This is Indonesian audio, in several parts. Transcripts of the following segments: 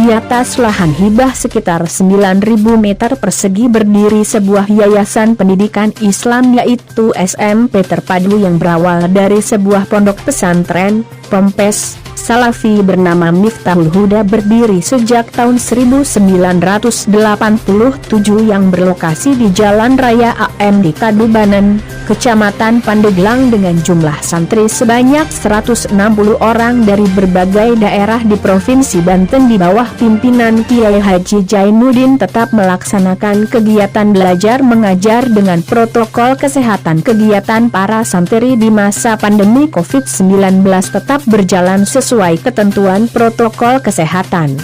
Di atas lahan hibah sekitar 9.000 meter persegi berdiri sebuah yayasan pendidikan Islam yaitu SMP Terpadu yang berawal dari sebuah pondok pesantren, Ponpes Salafi bernama Miftahul Huda berdiri sejak tahun 1987 yang berlokasi di Jalan Raya AM di Kadubanen, Kecamatan Pandeglang dengan jumlah santri sebanyak 160 orang dari berbagai daerah di Provinsi Banten di bawah pimpinan Kiai Haji Jainuddin tetap melaksanakan kegiatan belajar mengajar dengan protokol kesehatan. Kegiatan para santri di masa pandemi COVID-19 tetap berjalan sesuai ketentuan protokol kesehatan.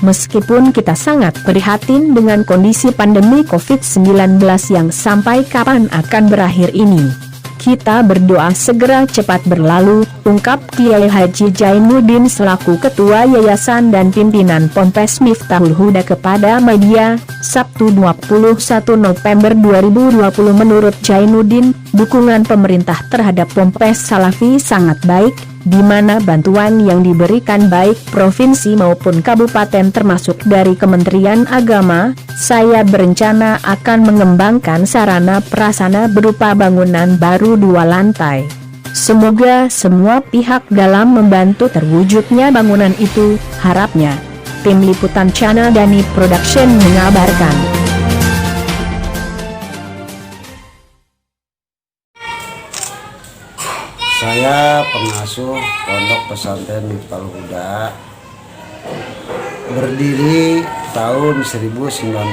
Meskipun kita sangat prihatin dengan kondisi pandemi COVID-19 yang sampai kapan akan berakhir ini, kita berdoa segera cepat berlalu, ungkap Kiai Haji Jainuddin selaku Ketua Yayasan dan Pimpinan Ponpes Miftahul Huda kepada media, Sabtu 21 November 2020. Menurut Jainuddin, dukungan pemerintah terhadap Ponpes Salafi sangat baik, di mana bantuan yang diberikan baik provinsi maupun kabupaten termasuk dari Kementerian Agama. Saya berencana akan mengembangkan sarana prasarana berupa bangunan baru 2 lantai. Semoga semua pihak dalam membantu terwujudnya bangunan itu, harapnya. Tim Liputan Channel Dani Production mengabarkan. Saya pengasuh Pondok Pesantren Miftahul Huda, berdiri tahun 1987.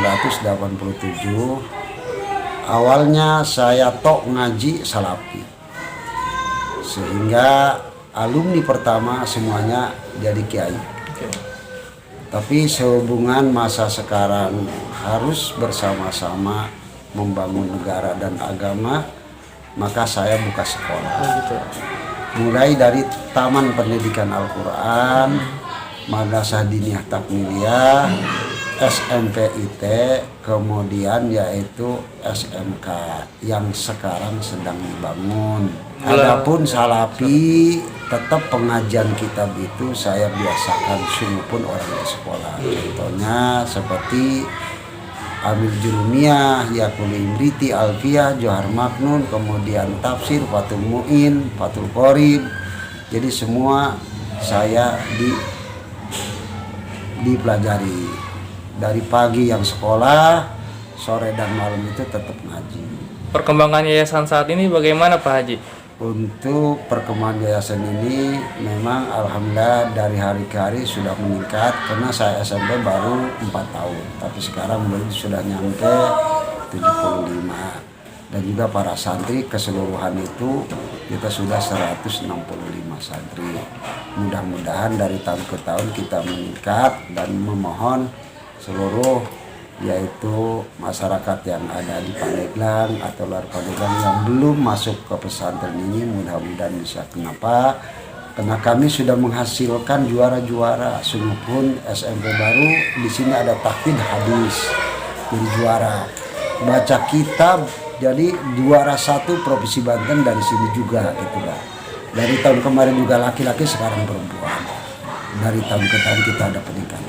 Awalnya saya tok ngaji salafi, sehingga alumni pertama semuanya jadi kiai. Tapi sehubungan masa sekarang harus bersama-sama membangun negara dan agama, maka saya buka sekolah. Mulai dari Taman Pendidikan Al-Quran, Madrasah Diniyah Takmiliyah, SMPIT, kemudian yaitu SMK yang sekarang sedang dibangun. Adapun salafi, tetap pengajian kitab itu saya biasakan sungguh pun orang di sekolah. Contohnya seperti Amil Jurumiyah, Yakul Imriti, Alfiyah, Johar Maknun, kemudian Tafsir, Fathul Mu'in, Fathul Qorib. Jadi semua saya dipelajari. Dari pagi yang sekolah, sore dan malam itu tetap ngaji. Perkembangan yayasan saat ini bagaimana Pak Haji? Untuk perkembangan yayasan ini memang alhamdulillah dari hari ke hari sudah meningkat, karena saya SMP baru 4 tahun, tapi sekarang sudah nyampe 75, dan juga para santri keseluruhan itu kita sudah 165 santri. Mudah-mudahan dari tahun ke tahun kita meningkat dan memohon seluruh yaitu masyarakat yang ada di Pandeglang atau luar Pandeglang yang belum masuk ke pesantren ini mudah-mudahan bisa. Kenapa? Karena kami sudah menghasilkan juara-juara. Sungguh pun SMP baru di sini ada tahfidz hadis yang juara, baca kitab, jadi juara 1 Provinsi Banten dari sini juga gitu lah. Dari tahun kemarin juga laki-laki, sekarang perempuan. Dari tahun ke tahun kita ada peningkatan.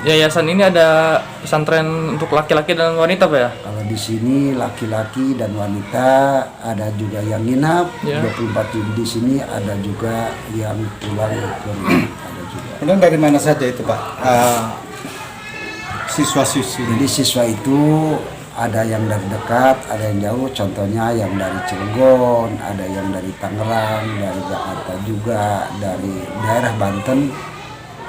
Yayasan ini ada pesantren untuk laki-laki dan wanita Pak ya? Kalau di sini laki-laki dan wanita, ada juga yang nginap, 24 jam di sini, ada juga yang pulang ke rumah, ada juga. Kemudian dari mana saja itu Pak? Siswa-siswi. Jadi siswa itu ada yang dari dekat, ada yang jauh. Contohnya yang dari Cilegon, ada yang dari Tangerang, dari Jakarta juga, dari daerah Banten.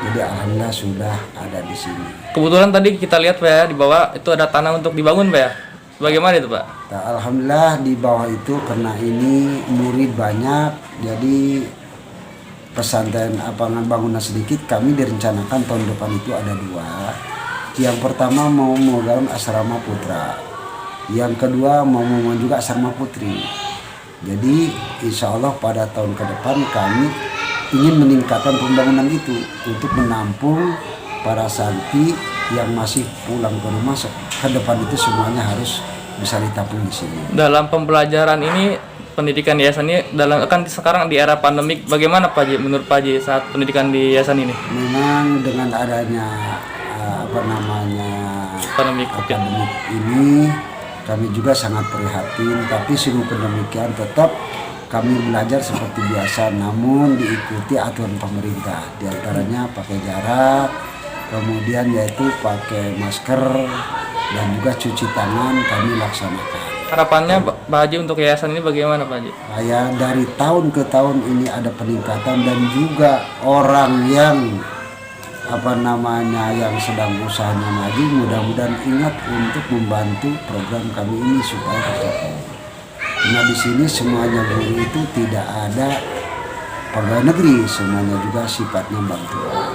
Jadi alhamdulillah sudah ada di sini. Kebetulan tadi kita lihat Pak ya, di bawah itu ada tanah untuk dibangun Pak ya? Bagaimana itu Pak? Nah, alhamdulillah di bawah itu karena ini murid banyak, jadi pesantren bangunan sedikit, kami direncanakan tahun depan itu ada 2. Yang pertama mau membangun asrama putra, yang kedua mau membangun juga asrama putri. Jadi insya Allah pada tahun ke depan kami ingin meningkatkan pembangunan itu untuk menampung para santri yang masih pulang ke rumah. Ke depan itu semuanya harus bisa ditampung di sini. Dalam pembelajaran ini pendidikan di yayasan ini dalam kan sekarang di era pandemik, bagaimana Pak Haji menurut Pak Haji saat pendidikan di yayasan ini? Memang dengan adanya Pandemik, oke. pandemik ini kami juga sangat prihatin, tapi sungguh demikian tetap kami belajar seperti biasa, namun diikuti aturan pemerintah, diantaranya pakai jarak, kemudian yaitu pakai masker dan juga cuci tangan kami laksanakan. Harapannya Pak Haji untuk yayasan ini bagaimana Pak Haji? Saya dari tahun ke tahun ini ada peningkatan, dan juga orang yang yang sedang usahanya maju mudah-mudahan ingat untuk membantu program kami ini supaya tercapai. Nah, di sini semuanya guru itu tidak ada pegawai negeri, semuanya juga sifatnya bantuan.